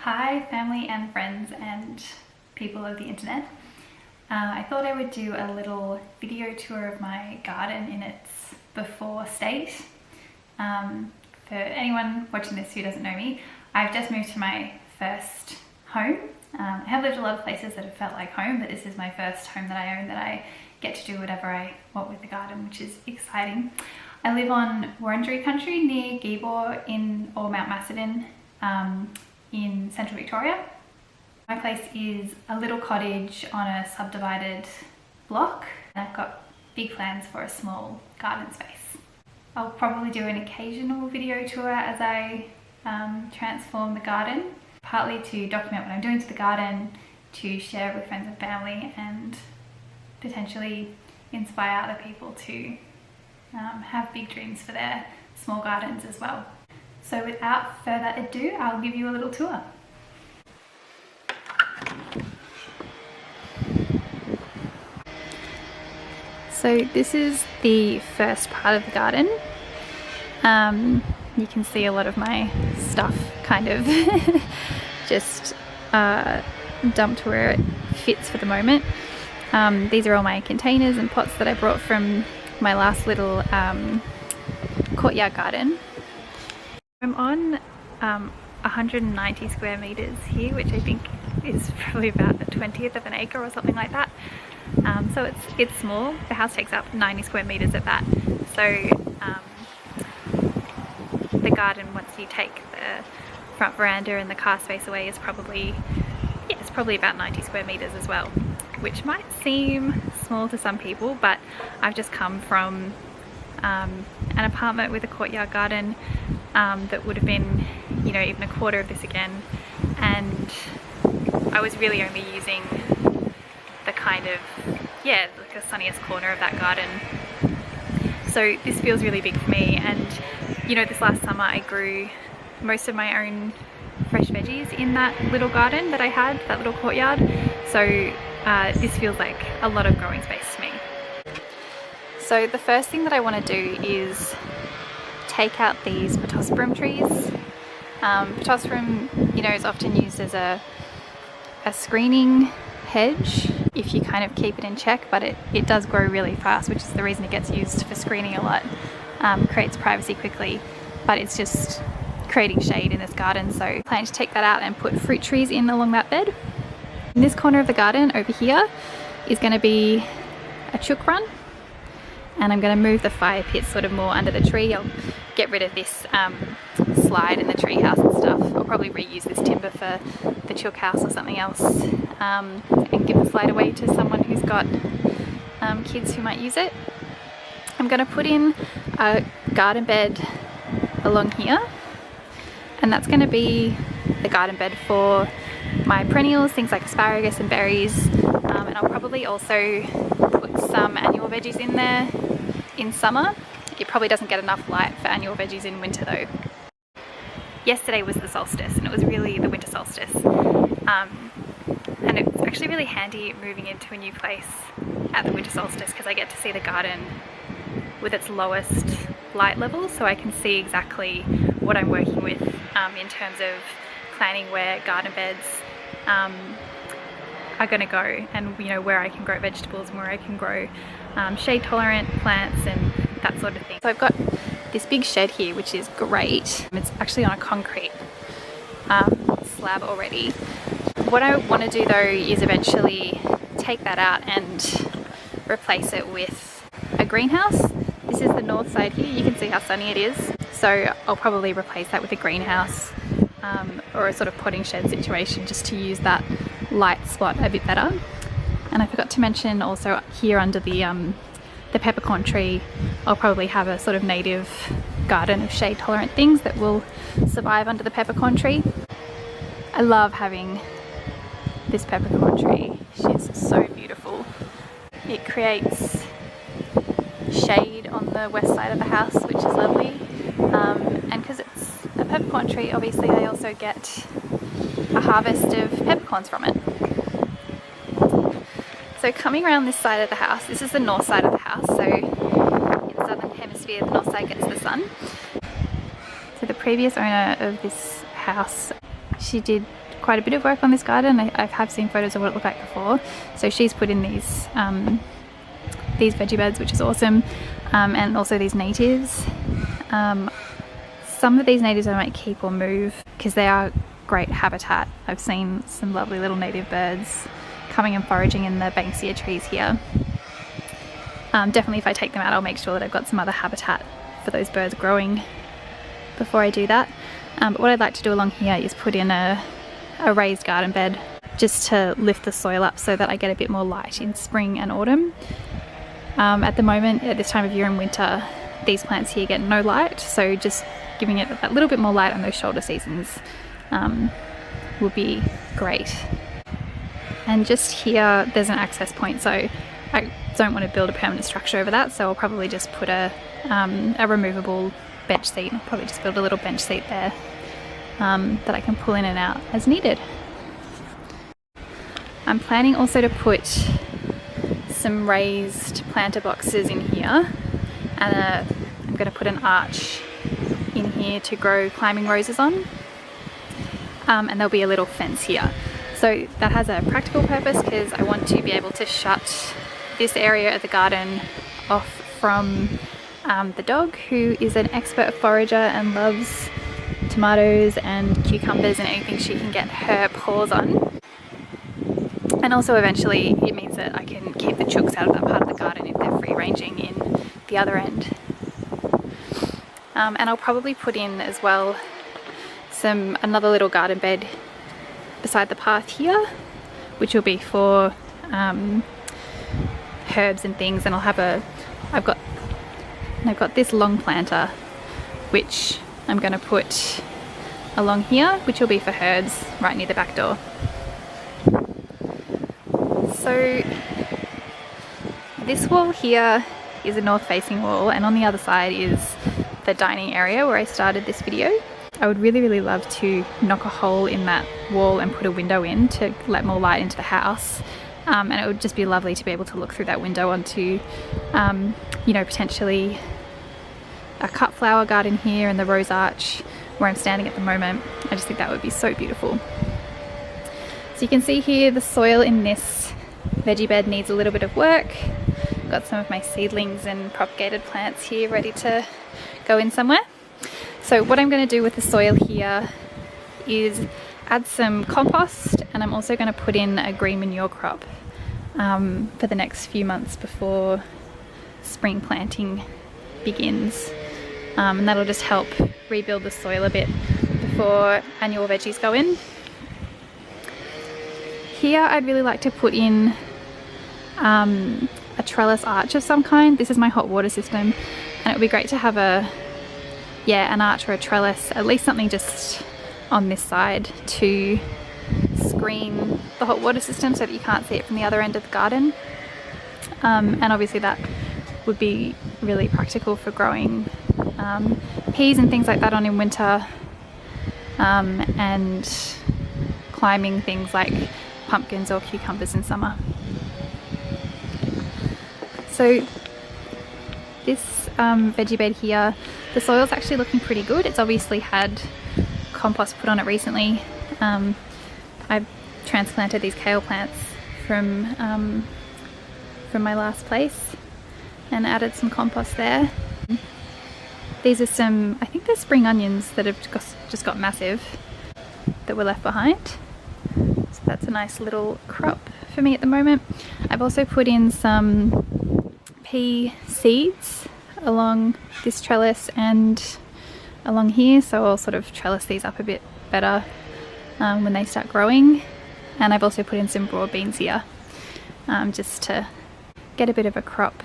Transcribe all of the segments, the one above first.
Hi family and friends and people of the internet. I thought I would do a little video tour of my garden in its before state. For anyone watching this who doesn't know me, I've just moved to my first home. I have lived a lot of places that have felt like home, but this is my first home that I own, that I get to do whatever I want with the garden, which is exciting. I live on Wurundjeri Country near Geboor or Mount Macedon in central Victoria. My place is a little cottage on a subdivided block, and I've got big plans for a small garden space. I'll probably do an occasional video tour as I transform the garden, partly to document what I'm doing to the garden, to share with friends and family, and potentially inspire other people to have big dreams for their small gardens as well. So without further ado, I'll give you a little tour. So this is the first part of the garden. You can see a lot of my stuff kind of just dumped where it fits for the moment. These are all my containers and pots that I brought from my last little courtyard garden. I'm on 190 square meters here, which I think is probably about a 20th of an acre or something like that. So it's small. The house takes up 90 square meters of that. So the garden, once you take the front veranda and the car space away, is probably, yeah, it's probably about 90 square meters as well, which might seem small to some people, but I've just come from an apartment with a courtyard garden that would have been, you know, even a quarter of this again, and I was really only using the kind of, yeah, like the sunniest corner of that garden. So this feels really big for me, and you know, this last summer I grew most of my own fresh veggies in that little garden that I had, that little courtyard. So this feels like a lot of growing space to me. So the first thing that I want to do is take out these pittosporum trees. Pittosporum, you know, is often used as a screening hedge if you kind of keep it in check, but it does grow really fast, which is the reason it gets used for screening a lot. Creates privacy quickly, but it's just creating shade in this garden, so I plan to take that out and put fruit trees in along that bed. In this corner of the garden over here is going to be a chook run, and I'm going to move the fire pit sort of more under the tree. I'll get rid of this slide in the tree house and stuff. I'll probably reuse this timber for the chook house or something else, and give the slide away to someone who's got kids who might use it. I'm going to put in a garden bed along here, and that's going to be the garden bed for my perennials, things like asparagus and berries, and I'll probably also put some annual veggies in there in summer. It probably doesn't get enough light for annual veggies in winter though. Yesterday was the solstice, and it was really the winter solstice, and it's actually really handy moving into a new place at the winter solstice, because I get to see the garden with its lowest light level, so I can see exactly what I'm working with in terms of planning where garden beds are going to go, and you know, where I can grow vegetables and where I can grow shade tolerant plants and that sort of thing. So I've got this big shed here, which is great. It's actually on a concrete slab already. What I want to do though is eventually take that out and replace it with a greenhouse. This is the north side here. You can see how sunny it is. So I'll probably replace that with a greenhouse or a sort of potting shed situation, just to use that light spot a bit better. And I forgot to mention also here under the peppercorn tree, I'll probably have a sort of native garden of shade tolerant things that will survive under the peppercorn tree. I love having this peppercorn tree. She's so beautiful. It creates shade on the west side of the house, which is lovely, and because it's a peppercorn tree, obviously I also get a harvest of peppercorns from it. So coming around this side of the house, this is the north side of the house, so in the southern hemisphere the north side gets the sun. So the previous owner of this house, she did quite a bit of work on this garden. I have seen photos of what it looked like before. So she's put in these veggie beds, which is awesome, and also these natives. Some of these natives I might keep or move because they are great habitat. I've seen some lovely little native birds coming and foraging in the banksia trees here. Definitely if I take them out, I'll make sure that I've got some other habitat for those birds growing before I do that. But what I'd like to do along here is put in a raised garden bed just to lift the soil up so that I get a bit more light in spring and autumn. At the moment, at this time of year in winter, these plants here get no light, so just giving it that little bit more light on those shoulder seasons will be great. And just here there's an access point, so I don't want to build a permanent structure over that, so I'll probably just put a removable bench seat. I'll probably just build a little bench seat there that I can pull in and out as needed. I'm planning also to put some raised planter boxes in here, and I'm going to put an arch in here to grow climbing roses on, and there'll be a little fence here. So that has a practical purpose because I want to be able to shut this area of the garden off from the dog, who is an expert forager and loves tomatoes and cucumbers and anything she can get her paws on. And also eventually it means that I can keep the chooks out of that part of the garden if they're free ranging in the other end. And I'll probably put in as well another little garden bed beside the path here, which will be for herbs and things. And I've got this long planter which I'm going to put along here, which will be for herbs right near the back door. So this wall here is a north facing wall, and on the other side is the dining area where I started this video. I would really love to knock a hole in that wall and put a window in to let more light into the house, and it would just be lovely to be able to look through that window onto you know, potentially a cut flower garden here and the rose arch where I'm standing at the moment. I just think that would be so beautiful. So you can see here the soil in this veggie bed needs a little bit of work. Got some of my seedlings and propagated plants here ready to go in somewhere. So what I'm going to do with the soil here is add some compost, and I'm also going to put in a green manure crop for the next few months before spring planting begins, and that'll just help rebuild the soil a bit before annual veggies go in. Here I'd really like to put in a trellis arch of some kind. This is my hot water system, and it would be great to have an arch or a trellis, at least something just on this side to screen the hot water system so that you can't see it from the other end of the garden. And obviously that would be really practical for growing peas and things like that on in winter, and climbing things like pumpkins or cucumbers in summer. So this veggie bed here, the soil's actually looking pretty good. It's obviously had compost put on it recently. I've transplanted these kale plants from my last place and added some compost there. These are some, I think they're spring onions that have just got massive that were left behind. So that's a nice little crop for me at the moment. I've also put in some pea seeds along this trellis and along here, so I'll sort of trellis these up a bit better when they start growing. And I've also put in some broad beans here just to get a bit of a crop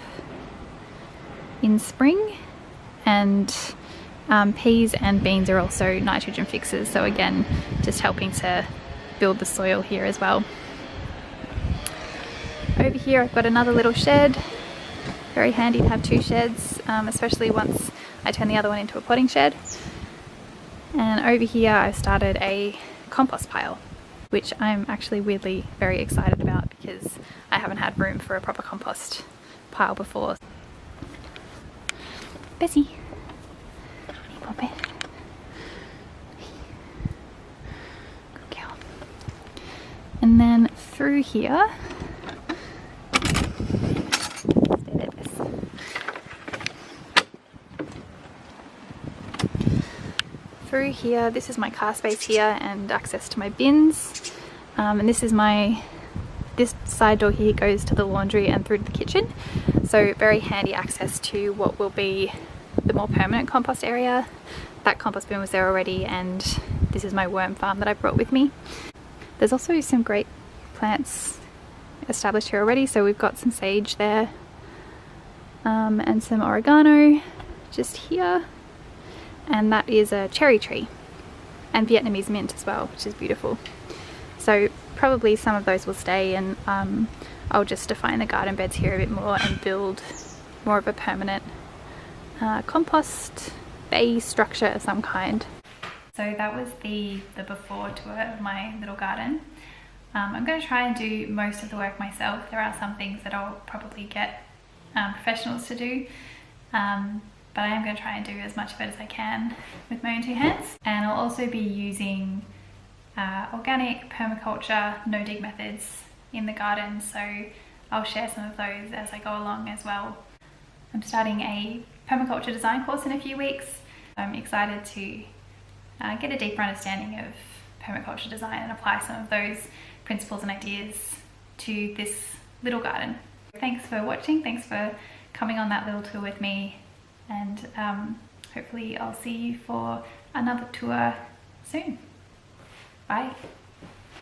in spring. And peas and beans are also nitrogen fixers, so again just helping to build the soil here as well. Over here I've got another little shed. Very handy to have two sheds, especially once I turn the other one into a potting shed. And over here I've started a compost pile, which I'm actually weirdly very excited about because I haven't had room for a proper compost pile before. Bessie, hey Poppet. Good girl. And then through here, this is my car space here and access to my bins. And this side door here goes to the laundry and through to the kitchen. So very handy access to what will be the more permanent compost area. That compost bin was there already, and this is my worm farm that I brought with me. There's also some great plants established here already. So we've got some sage there, and some oregano just here. And that is a cherry tree and Vietnamese mint as well, which is beautiful. So probably some of those will stay, and I'll just define the garden beds here a bit more and build more of a permanent compost bay structure of some kind. So that was the before tour of my little garden. I'm going to try and do most of the work myself. There are some things that I'll probably get professionals to do, but I am going to try and do as much of it as I can with my own two hands. And I'll also be using organic, permaculture, no dig methods in the garden, so I'll share some of those as I go along as well. I'm starting a permaculture design course in a few weeks. I'm excited to get a deeper understanding of permaculture design and apply some of those principles and ideas to this little garden. Thanks for watching, thanks for coming on that little tour with me, and hopefully I'll see you for another tour soon. Bye.